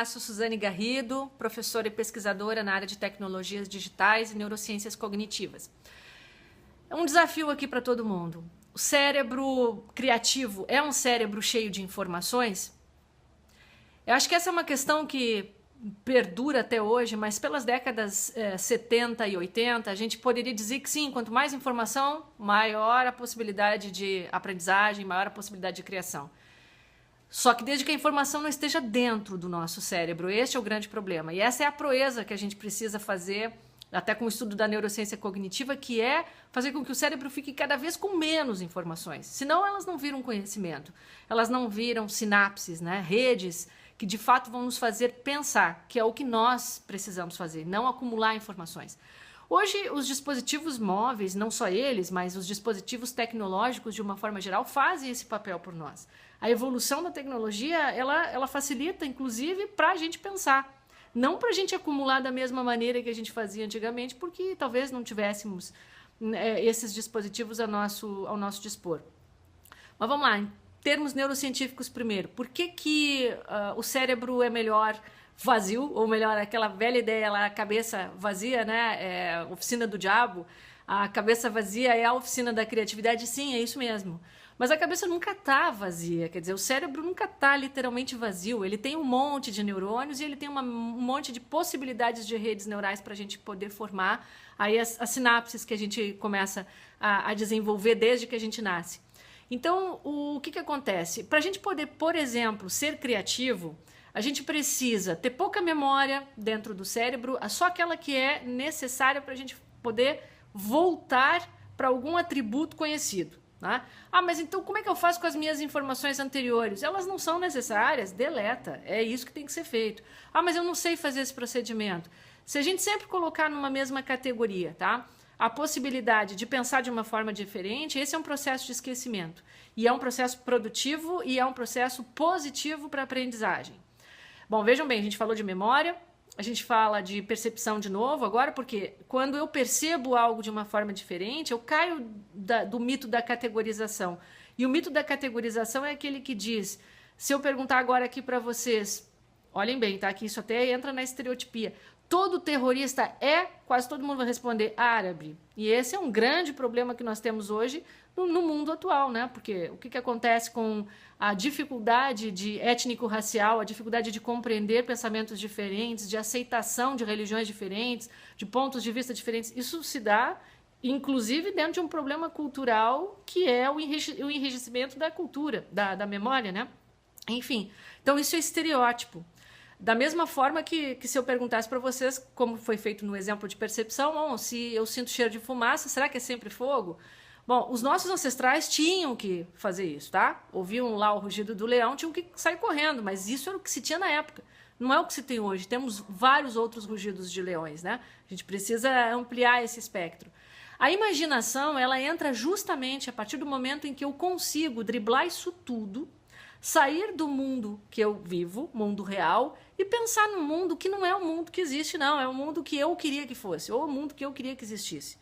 Olá, sou Suzane Garrido, professora e pesquisadora na área de tecnologias digitais e neurociências cognitivas. É um desafio aqui para todo mundo. O cérebro criativo é um cérebro cheio de informações? Eu acho que essa é uma questão que perdura até hoje, mas pelas décadas 70 e 80, a gente poderia dizer que sim, quanto mais informação, maior a possibilidade de aprendizagem, maior a possibilidade de criação. Só que desde que a informação não esteja dentro do nosso cérebro, este é o grande problema. E essa é a proeza que a gente precisa fazer, até com o estudo da neurociência cognitiva, que é fazer com que o cérebro fique cada vez com menos informações. Senão elas não viram conhecimento, elas não viram sinapses, né? Redes que de fato vão nos fazer pensar, que é o que nós precisamos fazer, não acumular informações. Hoje, os dispositivos móveis, não só eles, mas os dispositivos tecnológicos, de uma forma geral, fazem esse papel por nós. A evolução da tecnologia, ela facilita, inclusive, para a gente pensar. Não para a gente acumular da mesma maneira que a gente fazia antigamente, porque talvez não tivéssemos esses dispositivos ao nosso dispor. Mas vamos lá, em termos neurocientíficos primeiro. Por que o cérebro é melhor vazio, ou melhor, aquela velha ideia lá, a cabeça vazia, né, oficina do diabo, a cabeça vazia é a oficina da criatividade? Sim, é isso mesmo. Mas a cabeça nunca está vazia, quer dizer, o cérebro nunca está literalmente vazio, ele tem um monte de neurônios e ele tem um monte de possibilidades de redes neurais para a gente poder formar aí as sinapses que a gente começa a desenvolver desde que a gente nasce. Então, o que acontece? Para a gente poder, por exemplo, ser criativo, a gente precisa ter pouca memória dentro do cérebro, só aquela que é necessária para a gente poder voltar para algum atributo conhecido. Tá? Ah, mas então como é que eu faço com as minhas informações anteriores? Elas não são necessárias, deleta, é isso que tem que ser feito. Ah, mas eu não sei fazer esse procedimento. Se a gente sempre colocar numa mesma categoria, tá? A possibilidade de pensar de uma forma diferente, esse é um processo de esquecimento. E é um processo produtivo e é um processo positivo para a aprendizagem. Bom, vejam bem, a gente falou de memória, a gente fala de percepção de novo agora, porque quando eu percebo algo de uma forma diferente, eu caio do mito da categorização. E o mito da categorização é aquele que diz, se eu perguntar agora aqui para vocês, olhem bem, tá? Que isso até entra na estereotipia. Todo terrorista quase todo mundo vai responder árabe. E esse é um grande problema que nós temos hoje no mundo atual, né? Porque o que acontece com a dificuldade de étnico-racial, a dificuldade de compreender pensamentos diferentes, de aceitação de religiões diferentes, de pontos de vista diferentes, isso se dá, inclusive, dentro de um problema cultural que é o enrijecimento da cultura, da memória, né? Enfim, então isso é estereótipo. Da mesma forma que se eu perguntasse para vocês, como foi feito no exemplo de percepção, se eu sinto cheiro de fumaça, será que é sempre fogo? Bom, os nossos ancestrais tinham que fazer isso, tá? Ouviam lá o rugido do leão, tinham que sair correndo, mas isso era o que se tinha na época. Não é o que se tem hoje, temos vários outros rugidos de leões, né? A gente precisa ampliar esse espectro. A imaginação, ela entra justamente a partir do momento em que eu consigo driblar isso tudo, sair do mundo que eu vivo, mundo real, e pensar num mundo que não é o mundo que existe, não. É o mundo que eu queria que fosse, ou o mundo que eu queria que existisse.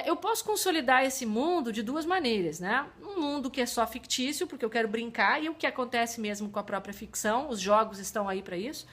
Eu posso consolidar esse mundo de duas maneiras, né? Um mundo que é só fictício, porque eu quero brincar, e o que acontece mesmo com a própria ficção, os jogos estão aí para isso,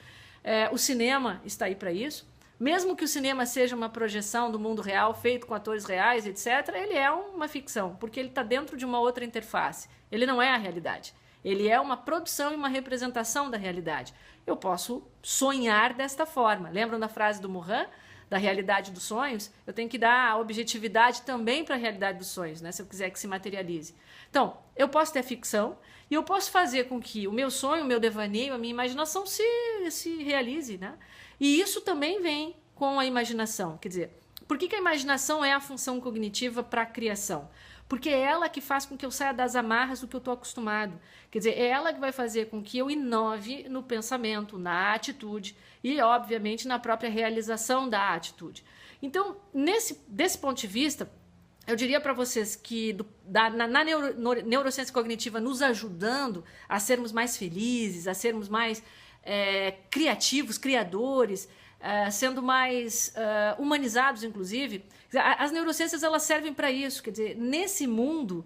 o cinema está aí para isso. Mesmo que o cinema seja uma projeção do mundo real, feito com atores reais, etc., ele é uma ficção, porque ele está dentro de uma outra interface. Ele não é a realidade. Ele é uma produção e uma representação da realidade. Eu posso sonhar desta forma. Lembram da frase do Morin? Da realidade dos sonhos? Eu tenho que dar a objetividade também para a realidade dos sonhos, né? Se eu quiser que se materialize. Então, eu posso ter ficção e eu posso fazer com que o meu sonho, o meu devaneio, a minha imaginação se realize, né? E isso também vem com a imaginação. Quer dizer, por que a imaginação é a função cognitiva para a criação? Porque é ela que faz com que eu saia das amarras do que eu estou acostumado. Quer dizer, é ela que vai fazer com que eu inove no pensamento, na atitude e, obviamente, na própria realização da atitude. Então, desse ponto de vista, eu diria para vocês que na neurociência cognitiva nos ajudando a sermos mais felizes, a sermos mais criativos, criadores, sendo mais humanizados, inclusive. As neurociências elas servem para isso, quer dizer, nesse mundo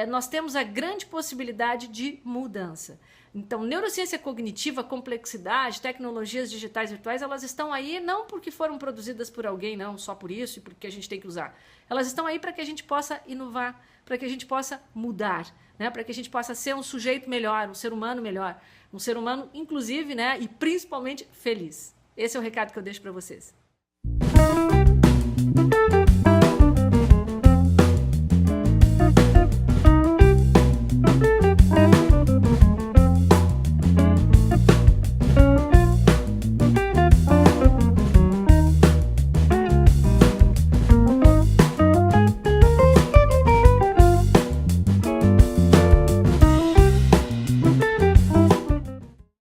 nós temos a grande possibilidade de mudança. Então, neurociência cognitiva, complexidade, tecnologias digitais virtuais, elas estão aí não porque foram produzidas por alguém, não, só por isso e porque a gente tem que usar. Elas estão aí para que a gente possa inovar, para que a gente possa mudar, né? Para que a gente possa ser um sujeito melhor, um ser humano melhor, um ser humano, inclusive, né? E principalmente feliz. Esse é o recado que eu deixo para vocês.